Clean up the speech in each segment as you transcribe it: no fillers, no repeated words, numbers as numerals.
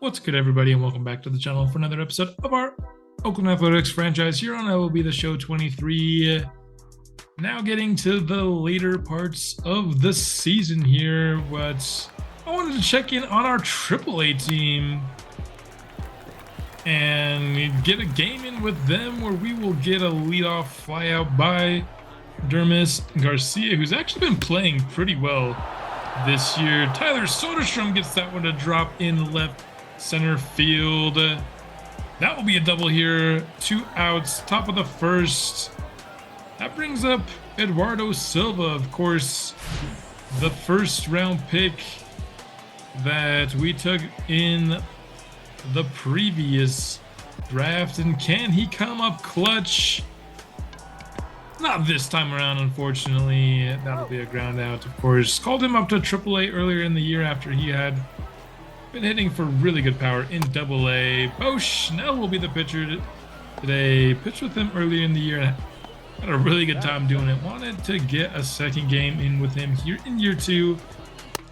What's good, everybody, and welcome back to the channel for another episode of our Oakland Athletics franchise here on MLB The Show 23. Now getting to the later parts of the season here, but I wanted to check in on our AAA team and get a game in with them where we will get a leadoff flyout by Dermis Garcia, who's actually been playing pretty well this year. Tyler Soderstrom gets that one to drop in left center field. That will be a double here. 2 outs, top of the first. That brings up Eduardo Silva, of course, the first round pick that we took in the previous draft. And can he come up clutch? Not this time around, unfortunately. That'll be a ground out, of course. Called him up to AAA earlier in the year after he had been hitting for really good power in AA. Bo Schnell will be the pitcher today. Pitched with him earlier in the year. Had a really good time doing it. Wanted to get a second game in with him here in year 2.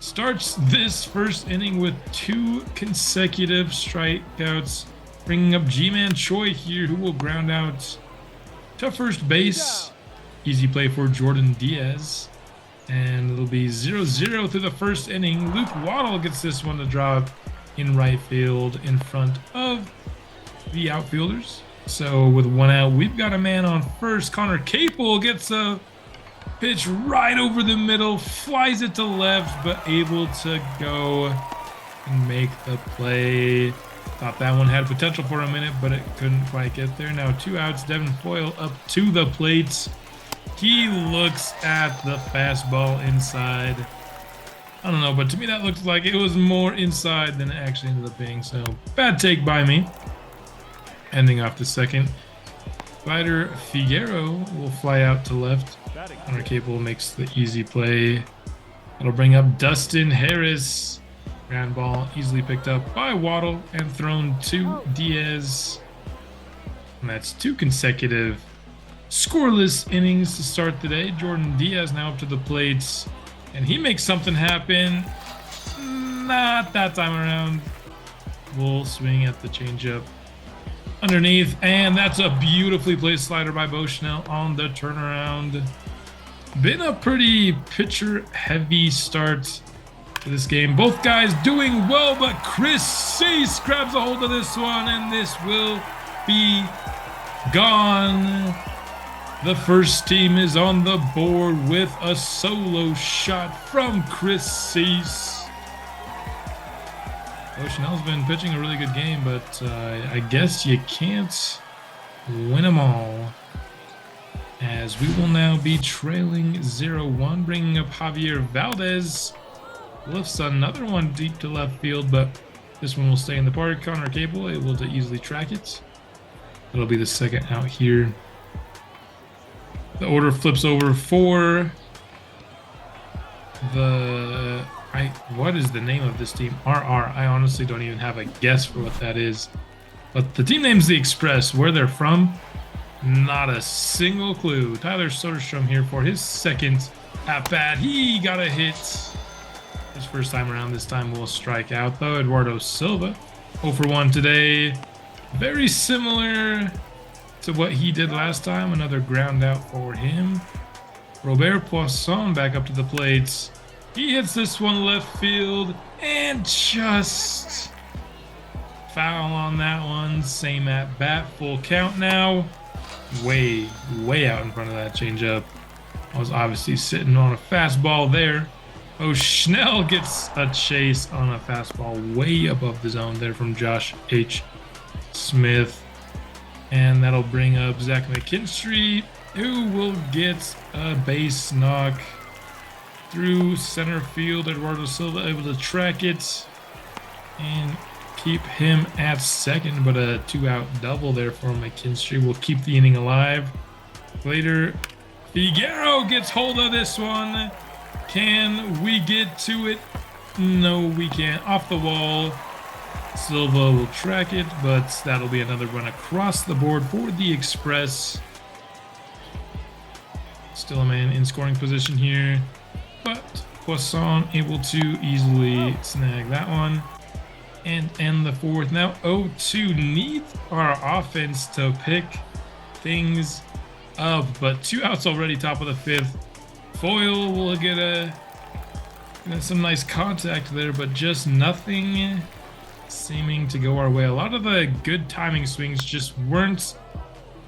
Starts this first inning with 2 consecutive strikeouts, bringing up G-Man Choi here, who will ground out to first base. Easy play for Jordan Diaz. And it'll be 0-0 through the first inning. Luke Waddle gets this one to drop in right field in front of the outfielders. So with 1 out, we've got a man on first. Connor Capel gets a pitch right over the middle, flies it to left, but able to go and make the play. Thought that one had potential for a minute, but it couldn't quite get there. Now 2 outs, Devin Foyle up to the plate. He looks at the fastball inside. I don't know, but to me that looks like it was more inside than it actually ended up being. So bad take by me. Ending off the second. Spider Figueroa will fly out to left. Connor Capel makes the easy play. That'll bring up Dustin Harris. Ground ball easily picked up by Waddle and thrown to Diaz. And that's 2 consecutive scoreless innings to start the day. Jordan Diaz now up to the plates, and he makes something happen. Not that time around. We'll swing at the changeup underneath, and that's a beautifully placed slider by Bo Schnell on the turnaround. Been a pretty pitcher-heavy start to this game. Both guys doing well, but Chris Cease grabs a hold of this one, and this will be gone. The first team is on the board with a solo shot from Chris Cease. Schnell's been pitching a really good game, but I guess you can't win them all. As we will now be trailing 0-1, bringing up Javier Valdez. Lifts another one deep to left field, but this one will stay in the park. Connor Capel able to easily track it. That'll be the second out here. The order flips over for the... what is the name of this team? RR. I honestly don't even have a guess for what that is. But the team name's the Express. Where they're from, not a single clue. Tyler Soderstrom here for his second at-bat. He got a hit. His first time around. This time will strike out, though. Eduardo Silva, 0 for 1 today. Very similar to what he did last time. Another ground out for him. Robert Poisson back up to the plates. He hits this one left field and just foul on that one. Same at bat, full count now. Way out in front of that changeup. I was obviously sitting on a fastball there. Schnell gets a chase on a fastball way above the zone there from Josh H. Smith. And that'll bring up Zach McKinstry, who will get a base knock through center field. Eduardo Silva able to track it and keep him at second, but a 2-out double there for McKinstry will keep the inning alive. Later, Figueroa gets hold of this one. Can we get to it? No, we can't. Off the wall. Silva will track it, but that'll be another run across the board for the Express. Still a man in scoring position here, but Poisson able to easily snag that one. and end the fourth. Now 0-2. Need our offense to pick things up, but 2 outs already, top of the 5th. Foil will get some nice contact there, but just nothing seeming to go our way. A lot of the good timing swings just weren't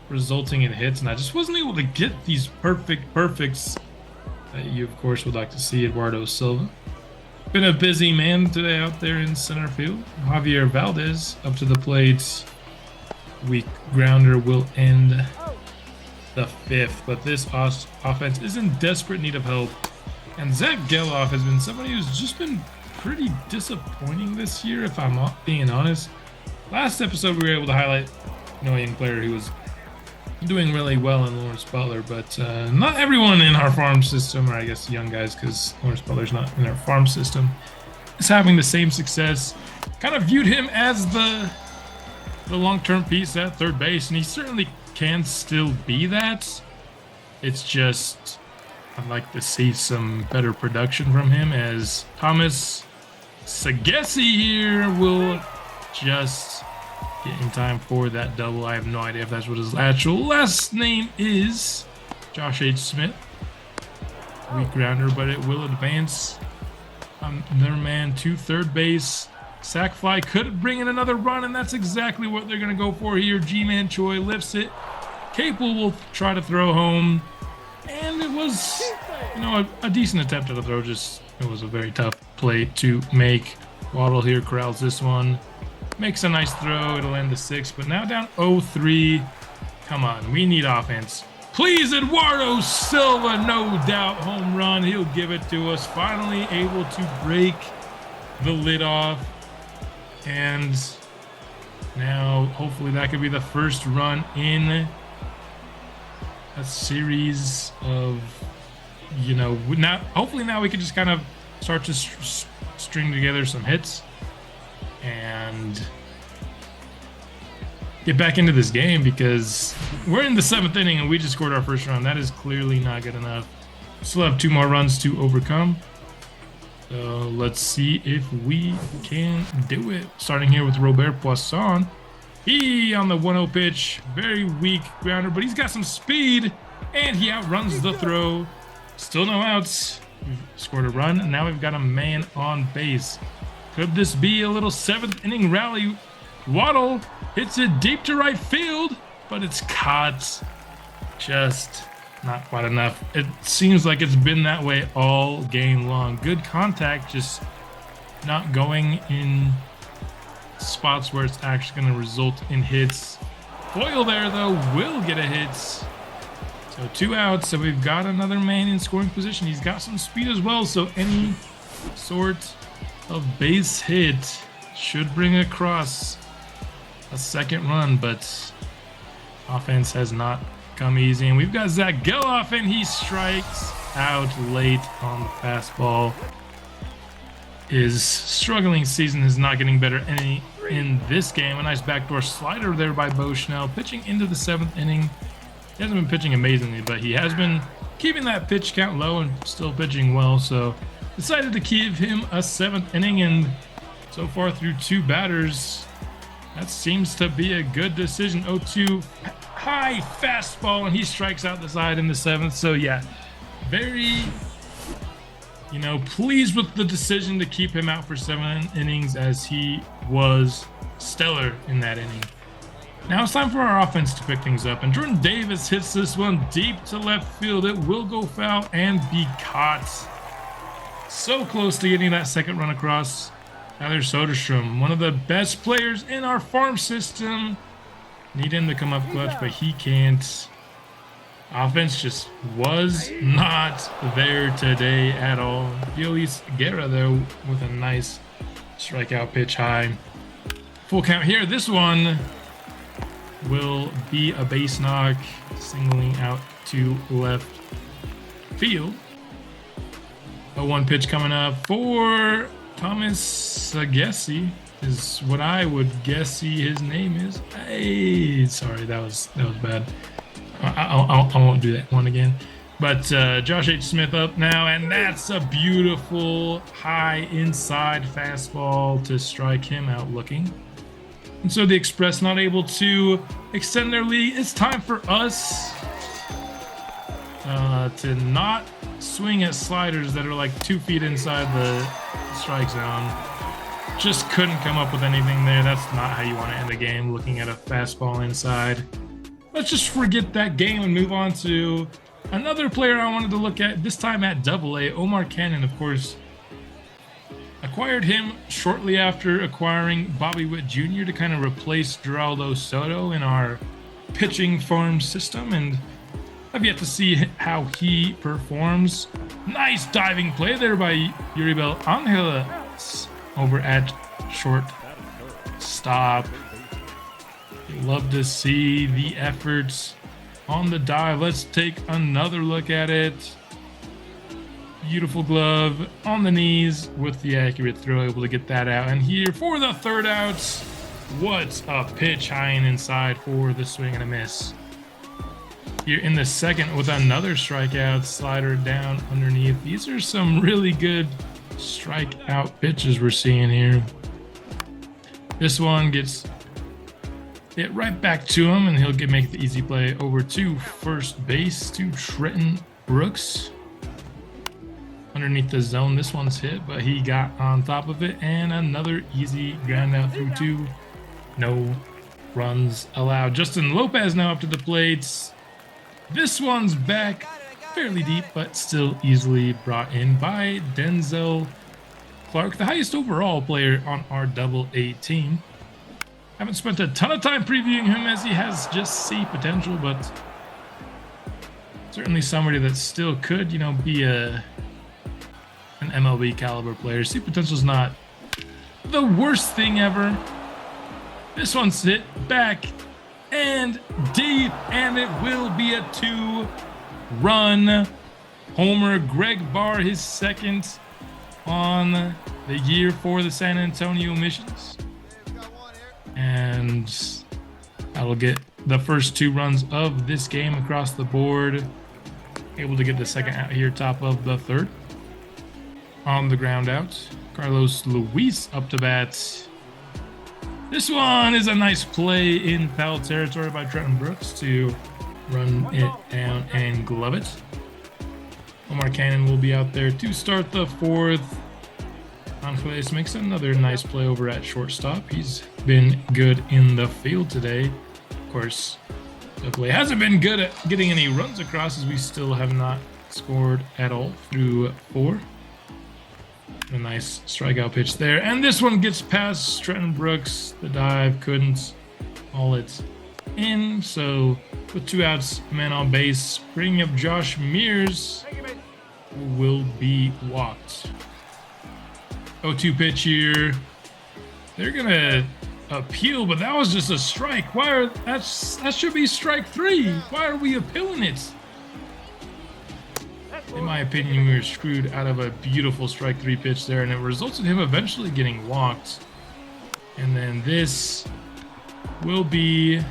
resulting in hits, and I just wasn't able to get these perfects that you of course would like to see. Eduardo Silva been a busy man today out there in center field. Javier Valdez up to the plate. Weak grounder will end the 5th, but this offense is in desperate need of help. And Zach Geloff has been somebody who's just been pretty disappointing this year, if I'm being honest. Last episode, we were able to highlight a young player who was doing really well in Lawrence Butler, but not everyone in our farm system, or I guess young guys, because Lawrence Butler's not in our farm system, is having the same success. Kind of viewed him as the long-term piece at third base, and he certainly can still be that. It's just I'd like to see some better production from him, as Thomas Sagesi here will just get in time for that double. I have no idea if that's what his actual last name is. Josh H. Smith. Weak grounder, but it will advance. Their man to third base. Sac fly could bring in another run, and that's exactly what they're going to go for here. G-Man Choi lifts it. Capel will try to throw home. And it was, a decent attempt at a throw. Just, it was a very tough play to make. Waddle here corrals this one. Makes a nice throw. It'll end the 6th, but now down 0-3. Come on, we need offense. Please, Eduardo Silva, no doubt home run. He'll give it to us. Finally able to break the lid off. And now hopefully that could be the first run in a series of, hopefully now we can just kind of start to string together some hits and get back into this game, because we're in the 7th inning and we just scored our first run. That is clearly not good enough. Still have 2 more runs to overcome. So let's see if we can do it. Starting here with Robert Poisson. He on the 1-0 pitch. Very weak grounder, but he's got some speed, and he outruns the throw. Still no outs. We've scored a run, and now we've got a man on base. Could this be a little 7th inning rally? Waddle hits it deep to right field, but it's caught. Just not quite enough. It seems like it's been that way all game long. Good contact, just not going in spots where it's actually going to result in hits. Foil there, though, will get a hit. So 2 outs, so we've got another man in scoring position. He's got some speed as well, so any sort of base hit should bring across a 2nd run, but offense has not come easy. And we've got Zach Geloff, and he strikes out late on the fastball. His struggling season is not getting better in this game. A nice backdoor slider there by Bo Schnell, pitching into the 7th inning. He hasn't been pitching amazingly, but he has been keeping that pitch count low and still pitching well. So decided to give him a 7th inning, and so far through 2 batters, that seems to be a good decision. 0-2 high fastball, and he strikes out the side in the 7th. So yeah, very, pleased with the decision to keep him out for 7 innings, as he was stellar in that inning. Now it's time for our offense to pick things up, and Jordan Davis hits this one deep to left field. It will go foul and be caught. So close to getting that 2nd run across. Tyler Soderstrom, one of the best players in our farm system. Need him to come up clutch, but he can't. Offense just was not there today at all. Yolis Guerra, though, with a nice strikeout pitch high. Full count here. This one will be a base knock, singling out to left field. A 1 pitch coming up for Thomas Sagesi is what I would guess his name is. Hey, sorry, that was bad. I won't do that one again. But Josh H. Smith up now, and that's a beautiful high inside fastball to strike him out looking. And so the Express not able to extend their lead. It's time for us to not swing at sliders that are like 2 feet inside the strike zone. Just couldn't come up with anything there. That's not how you want to end the game, looking at a fastball inside. Let's just forget that game and move on to another player I wanted to look at, this time at AA. Omar Cannon, of course, acquired him shortly after acquiring Bobby Witt Jr. to kind of replace Geraldo Soto in our pitching farm system, and I've yet to see how he performs. Nice diving play there by Yuribel Angeles over at short stop. Love to see the efforts on the dive. Let's take another look at it. Beautiful glove on the knees with the accurate throw, able to get that out. And here for the third out, what a pitch high and inside for the swing and a miss. Here in the second with another strikeout, slider down underneath. These are some really good strikeout pitches we're seeing here. This one gets it right back to him, and he'll make the easy play over to first base to Trenton Brooks. Underneath the zone, this one's hit, but he got on top of it, and another easy ground out through 2. No runs allowed. Justin Lopez now up to the plate. This one's back fairly deep, but still easily brought in by Denzel Clark, the highest overall player on our AA team. Haven't spent a ton of time previewing him as he has just C potential, but certainly somebody that still could, be an MLB caliber player. C potential is not the worst thing ever. This one's hit back and deep, and it will be a 2-run homer. Greg Barr, his second on the year for the San Antonio Missions. And that'll get the first 2 runs of this game across the board. Able to get the second out here, top of the third. On the ground out, Carlos Luis up to bat. This one is a nice play in foul territory by Trenton Brooks to run it down and glove it. Omar Cannon will be out there to start the fourth. Angeles makes another nice play over at shortstop. He's been good in the field today. Of course, the play hasn't been good at getting any runs across, as we still have not scored at all through 4. A nice strikeout pitch there. And this one gets past Trenton Brooks. The dive couldn't haul it in. So with 2 outs, man on base, bringing up Josh Mears, who will be walked. 0-2 pitch here. They're going to appeal, but that was just a strike. That should be strike 3. Why are we appealing it? In my opinion, we were screwed out of a beautiful strike 3 pitch there, and it results in him eventually getting walked. And then this will be a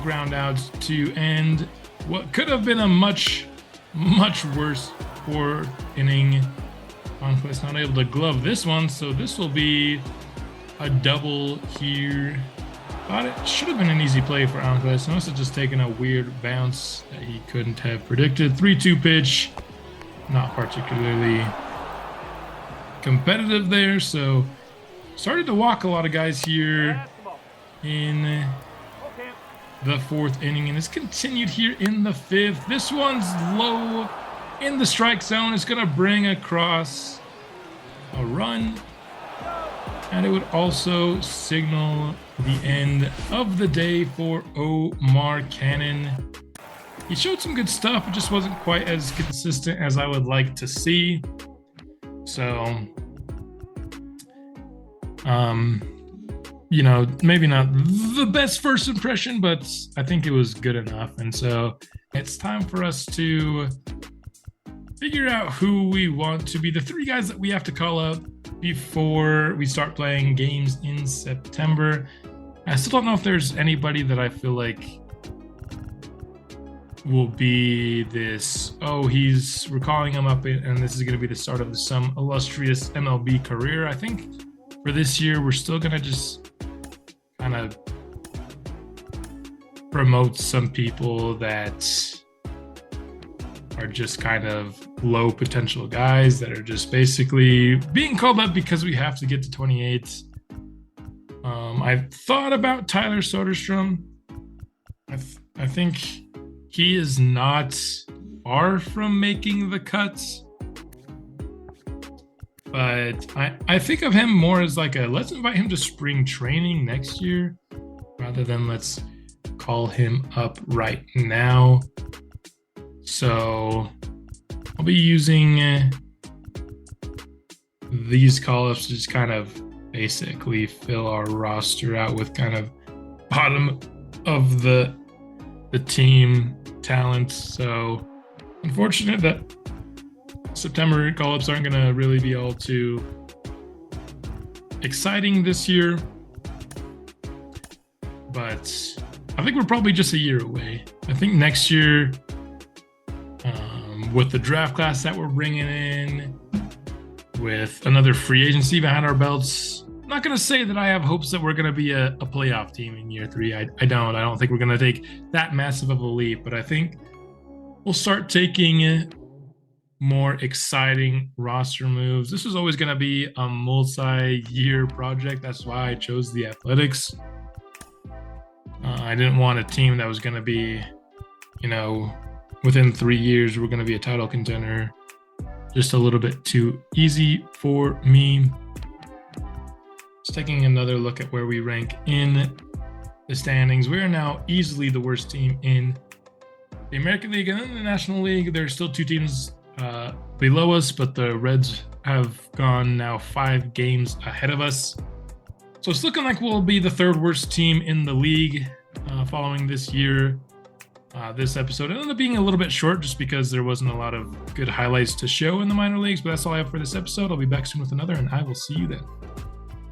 ground out to end what could have been a much, much worse 4th inning. Conquest not able to glove this one, so this will be a double here. Thought it should have been an easy play for Anquest. Must have just taken a weird bounce that he couldn't have predicted. 3-2 pitch, not particularly competitive there, so started to walk a lot of guys here in the 4th inning, and it's continued here in the 5th. This one's low in the strike zone. It's going to bring across a run, and it would also signal the end of the day for Omar Cannon. He showed some good stuff, it just wasn't quite as consistent as I would like to see. So, maybe not the best first impression, but I think it was good enough. And so it's time for us to figure out who we want to be the 3 guys that we have to call up before we start playing games in September. I still don't know if there's anybody that I feel like will be this. Oh, we're calling him up, and this is going to be the start of some illustrious MLB career. I think for this year, we're still going to just kind of promote some people that are just kind of low potential guys that are just basically being called up because we have to get to 28. I've thought about Tyler Soderstrom. I think he is not far from making the cuts, but I think of him more as like let's invite him to spring training next year rather than let's call him up right now. So I'll be using these call-ups to just kind of basically fill our roster out with kind of bottom of the team talent. So unfortunate that September call-ups aren't going to really be all too exciting this year, but I think we're probably just a year away. I think next year, with the draft class that we're bringing in, with another free agency behind our belts, I'm not going to say that I have hopes that we're going to be a playoff team in year 3. I don't think we're going to take that massive of a leap, but I think we'll start taking more exciting roster moves. This is always going to be a multi-year project. That's why I chose the Athletics. I didn't want a team that was going to be, within 3 years, we're going to be a title contender. Just a little bit too easy for me. Just taking another look at where we rank in the standings. We are now easily the worst team in the American League and in the National League. There's still 2 teams below us, but the Reds have gone now 5 games ahead of us. So it's looking like we'll be the 3rd worst team in the league following this year. This episode ended up being a little bit short just because there wasn't a lot of good highlights to show in the minor leagues, but that's all I have for this episode. I'll be back soon with another, and I will see you then.